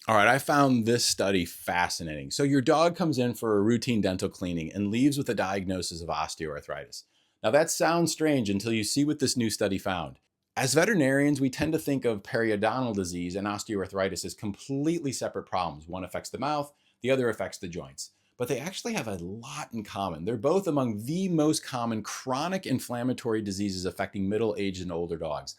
All right, I found this study fascinating. So, your dog comes in for a routine dental cleaning and leaves with a diagnosis of osteoarthritis. Now, that sounds strange until you see what this new study found. As veterinarians, we tend to think of periodontal disease and osteoarthritis as completely separate problems. One affects the mouth, the other affects the joints. But they actually have a lot in common. They're both among the most common chronic inflammatory diseases affecting middle aged and older dogs.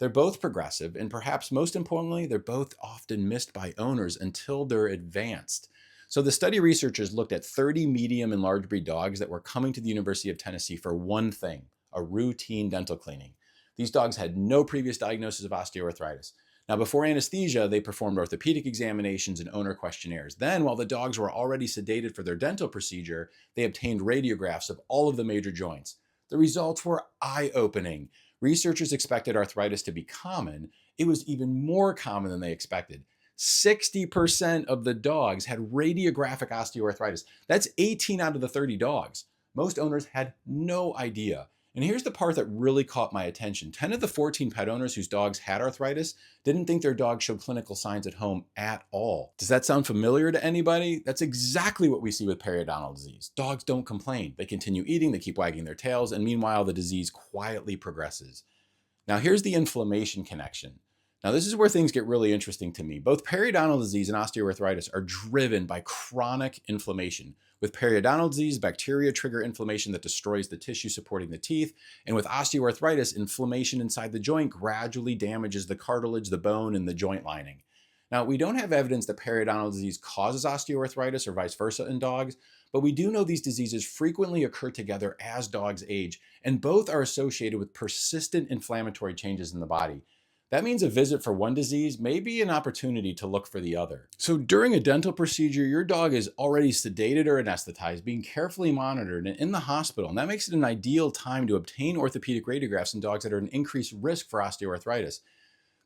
They're both progressive, and perhaps most importantly, they're both often missed by owners until they're advanced. So, the study researchers looked at 30 medium and large breed dogs that were coming to the University of Tennessee for one thing: a routine dental cleaning. These dogs had no previous diagnosis of osteoarthritis. Now, before anesthesia, they performed orthopedic examinations and owner questionnaires. Then, while the dogs were already sedated for their dental procedure, they obtained radiographs of all of the major joints. The results were eye opening. Researchers expected arthritis to be common. It was even more common than they expected. 60% of the dogs had radiographic osteoarthritis. That's 18 out of the 30 dogs. Most owners had no idea. And here's the part that really caught my attention. 10 of the 14 pet owners whose dogs had arthritis didn't think their dog showed clinical signs at home at all. Does that sound familiar to anybody? That's exactly what we see with periodontal disease. Dogs don't complain. They continue eating, they keep wagging their tails, and meanwhile, the disease quietly progresses. Now, here's the inflammation connection. Now, this is where things get really interesting to me. Both periodontal disease and osteoarthritis are driven by chronic inflammation. With periodontal disease, bacteria trigger inflammation that destroys the tissue supporting the teeth. And with osteoarthritis, inflammation inside the joint gradually damages the cartilage, the bone, and the joint lining. Now, we don't have evidence that periodontal disease causes osteoarthritis or vice versa in dogs, but we do know these diseases frequently occur together as dogs age, and both are associated with persistent inflammatory changes in the body. That means a visit for one disease may be an opportunity to look for the other. So during a dental procedure, your dog is already sedated or anesthetized, being carefully monitored and in the hospital. And that makes it an ideal time to obtain orthopedic radiographs in dogs that are at an increased risk for osteoarthritis.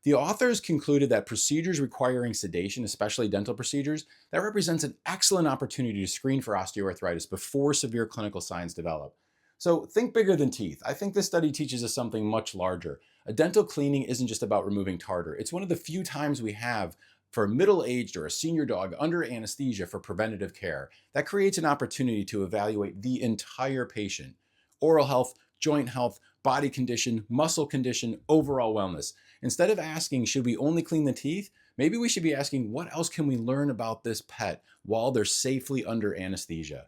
The authors concluded that procedures requiring sedation, especially dental procedures, that represents an excellent opportunity to screen for osteoarthritis before severe clinical signs develop. So think bigger than teeth. I think this study teaches us something much larger. A dental cleaning isn't just about removing tartar. It's one of the few times we have for a middle-aged or a senior dog under anesthesia for preventative care. That creates an opportunity to evaluate the entire patient: oral health, joint health, body condition, muscle condition, overall wellness. Instead of asking, should we only clean the teeth? Maybe we should be asking, what else can we learn about this pet while they're safely under anesthesia?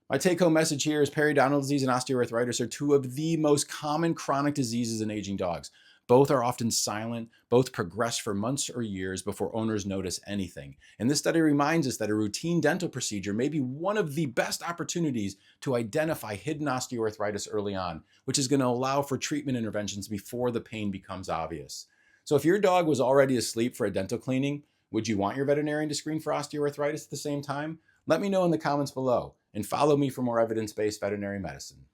My take home message here is periodontal disease and osteoarthritis are two of the most common chronic diseases in aging dogs. Both are often silent, both progress for months or years before owners notice anything. And this study reminds us that a routine dental procedure may be one of the best opportunities to identify hidden osteoarthritis early on, which is going to allow for treatment interventions before the pain becomes obvious. So if your dog was already asleep for a dental cleaning, would you want your veterinarian to screen for osteoarthritis at the same time? Let me know in the comments below, and follow me for more evidence-based veterinary medicine.